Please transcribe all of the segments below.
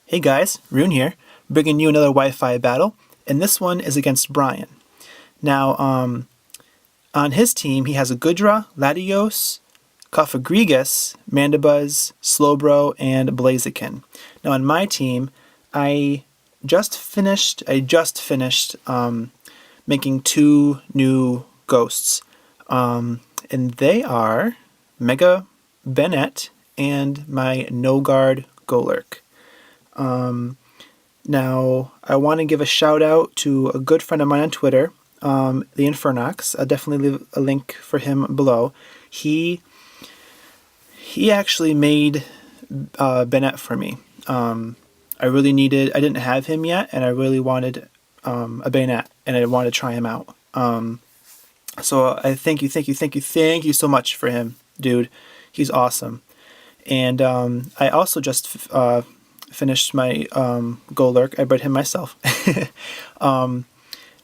Hey guys, Rune here, bringing you another Wi-Fi battle, and this one is against Brian. Now, on his team, he has a Gudra, Latios, Kofagrigus, Mandibuzz, Slowbro, and Blaziken. Now, on my team, I just finished making two new ghosts, and they are Mega Banette and my No Guard Golurk. Now, I want to give a shout out to a good friend of mine on Twitter, the Infernox. I'll definitely leave a link for him below. He actually made Banette for me. I didn't have him yet, and I really wanted a Banette, and I wanted to try him out. So I thank you so much for him, dude. He's awesome. And I also just finished my Golurk. I bred him myself.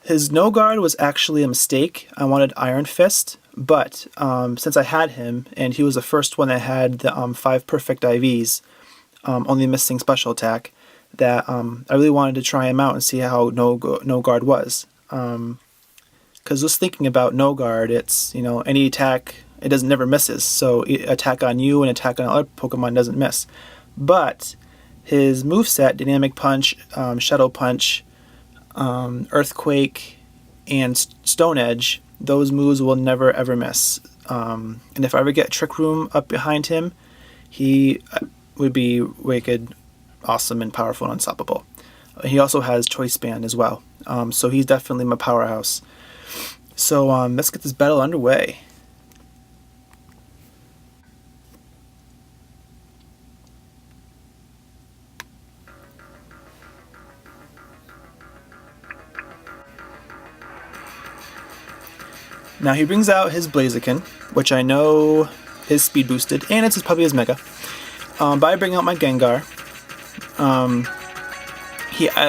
His no guard was actually a mistake. I wanted Iron Fist, but since I had him, and he was the first one that had the 5 perfect IVs, only missing special attack, that I really wanted to try him out and see how no guard was. Because just thinking about no guard, it's, any attack, it never misses. So attack on you and attack on other Pokemon doesn't miss. But his moveset, Dynamic Punch, Shadow Punch, Earthquake, and Stone Edge, those moves will never ever miss. And if I ever get Trick Room up behind him, he would be wicked, awesome, and powerful and unstoppable. He also has Choice Band as well, so he's definitely my powerhouse. So let's get this battle underway. Now he brings out his Blaziken, which I know is speed boosted, and it's probably his Mega. But I bring out my Gengar.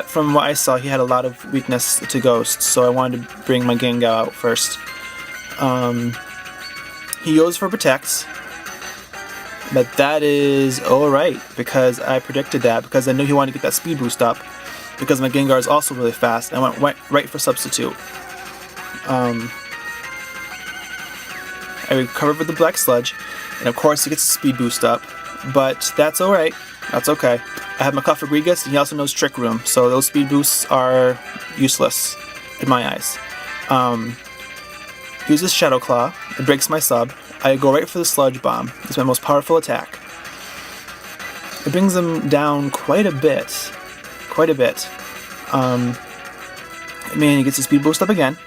From what I saw, he had a lot of weakness to Ghosts, so I wanted to bring my Gengar out first. He goes for Protect, but that is alright, because I predicted that, because I knew he wanted to get that speed boost up, because my Gengar is also really fast, and I went right for Substitute. I recovered with the Black Sludge, and of course he gets a speed boost up, but that's alright, that's okay. I have my Kofagrigus, and he also knows Trick Room, so those speed boosts are useless in my eyes. He uses Shadow Claw, it breaks my sub, I go right for the Sludge Bomb, it's my most powerful attack. It brings him down quite a bit. He gets his speed boost up again.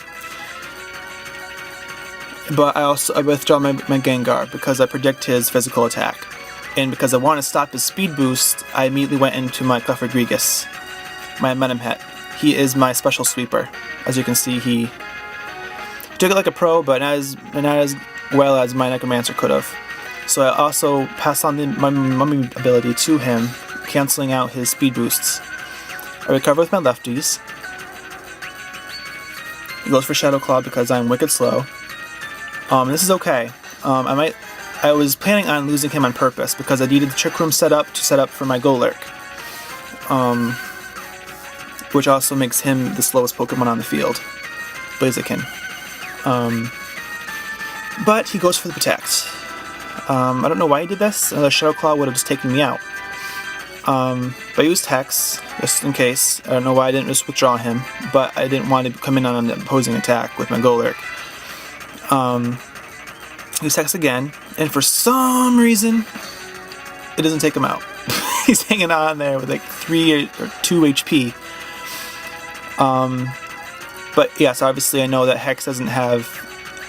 But I withdraw my Gengar because I predict his physical attack. And because I want to stop his speed boost, I immediately went into my Kofagrigus, my Menemhet. He is my special sweeper. As you can see, he took it like a pro, but not as well as my Necromancer could have. So I also pass on my Mummy ability to him, canceling out his speed boosts. I recover with my lefties. He goes for Shadow Claw because I'm wicked slow. This is okay. I was planning on losing him on purpose because I needed the Trick Room set up for my Golurk, which also makes him the slowest Pokemon on the field, Blaziken. But he goes for the Protect. I don't know why he did this. Another Shadow Claw would have just taken me out. But I used Hex just in case. I don't know why I didn't just withdraw him, but I didn't want to come in on an opposing attack with my Golurk. Use Hex again, and for some reason, it doesn't take him out. He's hanging on there with like 3 or 2 HP. But yes, obviously I know that Hex doesn't have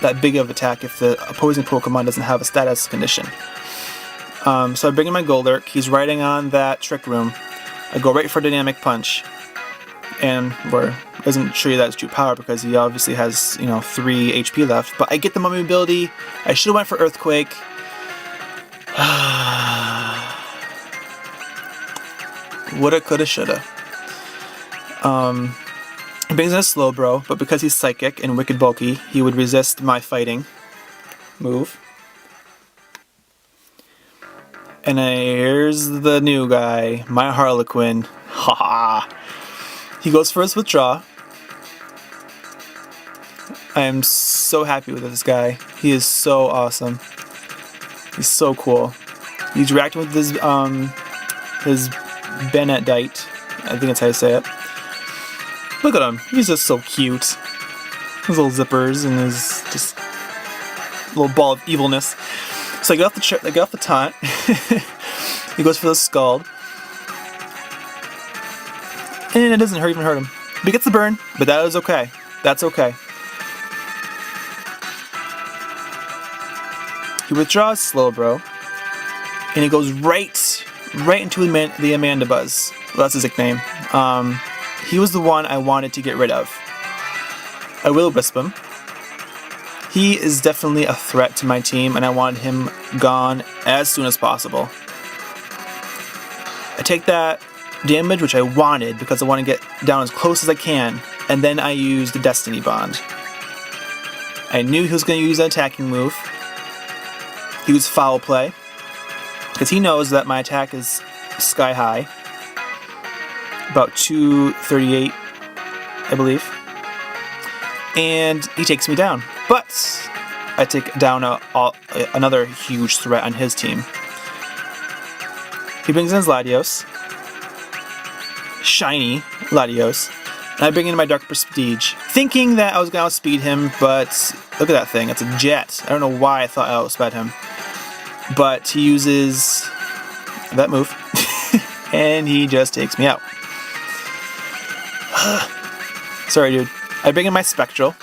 that big of attack if the opposing Pokemon doesn't have a status condition. So I bring in my Golurk, he's riding on that Trick Room. I go right for Dynamic Punch. And doesn't show you that's true power because he obviously has, 3 HP left. But I get the Mummy ability. I should have went for Earthquake. Woulda, coulda, shoulda. He brings in a Slowbro, but because he's Psychic and wicked bulky, he would resist my fighting move. And here's the new guy, my Harlequin. Haha. He goes for his withdraw. I am so happy with this guy. He is so awesome. He's so cool. He's reacting with his BANETTE'S. I think that's how you say it. Look at him. He's just so cute. His little zippers and his just little ball of evilness. So I get off the taunt. He goes for the Scald. And it doesn't even hurt him. But he gets the burn, but that is okay. That's okay. He withdraws Slowbro. And he goes right into the Amanda Buzz. Well, that's his nickname. He was the one I wanted to get rid of. I will wisp him. He is definitely a threat to my team, and I wanted him gone as soon as possible. I take that damage, which I wanted, because I want to get down as close as I can, and then I use the Destiny Bond. I knew he was going to use an attacking move. He used Foul Play, because he knows that my attack is sky high. About 238, I believe. And he takes me down. But I take down another huge threat on his team. He brings in his Latios. Shiny Latios. And I bring in my Dark Prestige, thinking that I was going to outspeed him, but look at that thing. It's a jet. I don't know why I thought I outsped him. But he uses that move. And he just takes me out. Sorry, dude. I bring in my Spectral.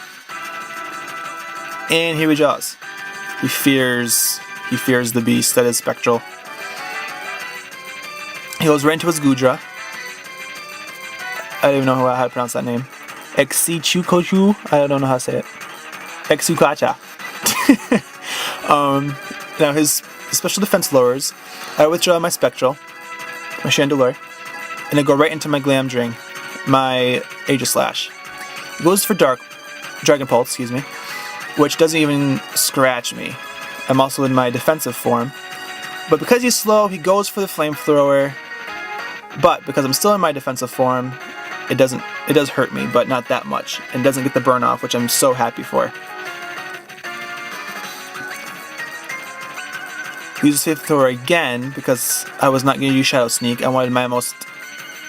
And he withdraws. He fears the beast that is Spectral. He goes right into his Gudra. I don't even know how to pronounce that name. Exichukochu? I don't know how to say it. Exukacha. Now his special defense lowers. I withdraw my Spectral, my Chandelure, and I go right into my Glamdring, my Aegislash. It goes for Dragon Pulse, excuse me, which doesn't even scratch me. I'm also in my defensive form. But because he's slow, he goes for the Flamethrower. But because I'm still in my defensive form, it does hurt me, but not that much. And doesn't get the burn off, which I'm so happy for. Use Flamethrower again because I was not going to use Shadow Sneak. I wanted my most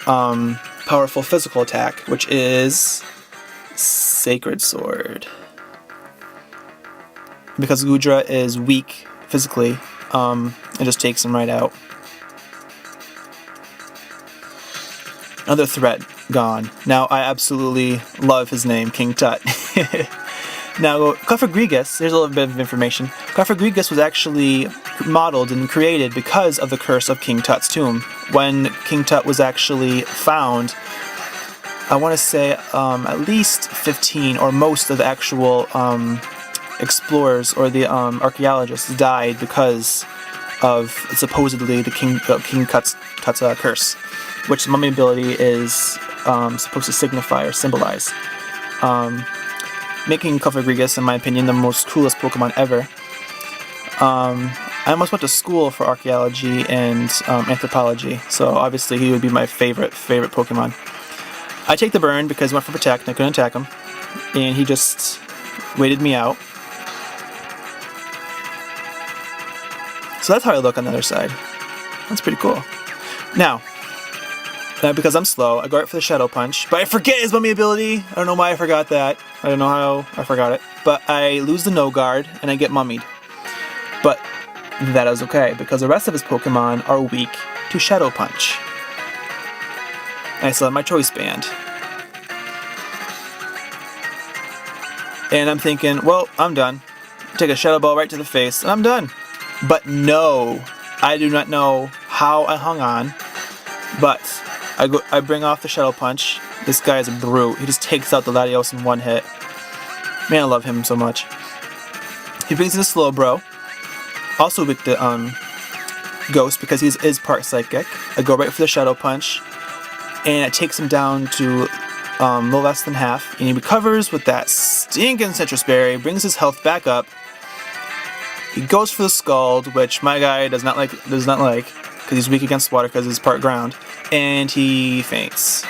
powerful physical attack, which is Sacred Sword. Because Gudra is weak physically, it just takes him right out. Another threat gone. Now I absolutely love his name, King Tut. Now, Cofagrigus, here's a little bit of information. Cofagrigus was actually modeled and created because of the curse of King Tut's tomb. When King Tut was actually found, I want to say at least 15 or most of the actual explorers or the archaeologists died because of supposedly the King Tut's curse, which the mummy ability is supposed to signify or symbolize. Making Cofagrigus, in my opinion, the most coolest Pokemon ever. I almost went to school for archaeology and anthropology, so obviously he would be my favorite Pokemon. I take the burn because he went for Protect and I couldn't attack him, and he just waited me out. So that's how I look on the other side. That's pretty cool. Now, because I'm slow, I go right for the Shadow Punch, but I forget his mummy ability. I don't know why I forgot that. I don't know how I forgot it. But I lose the No Guard, and I get mummied. But that is okay, because the rest of his Pokemon are weak to Shadow Punch. And I still have my Choice Band. And I'm thinking, well, I'm done. Take a Shadow Ball right to the face, and I'm done. But no, I do not know how I hung on, but I bring off the Shadow Punch. This guy is a brute. He just takes out the Latios in one hit. Man, I love him so much. He brings in a Slowbro. Also weak to Ghost because he is part Psychic. I go right for the Shadow Punch, and it takes him down to a little less than half. And he recovers with that stinking Citrus Berry, brings his health back up. He goes for the Scald, which my guy does not like, because he's weak against water because he's part ground, and he faints.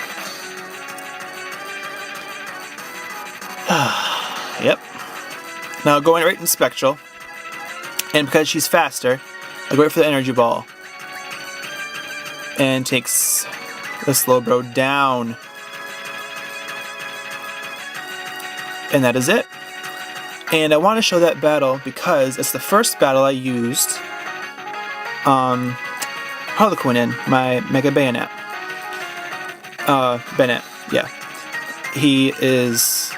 Yep. Now going right in Spectral, and because she's faster, I go right for the Energy Ball, and takes the Slowbro down. And that is it. And I want to show that battle because it's the first battle I used Harlequin in, my Mega Bayonet. Bennett, yeah. He is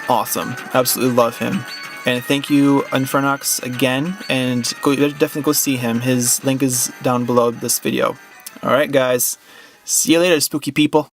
awesome. Absolutely love him. And thank you, Infernox, again. And definitely go see him. His link is down below this video. Alright, guys. See you later, spooky people.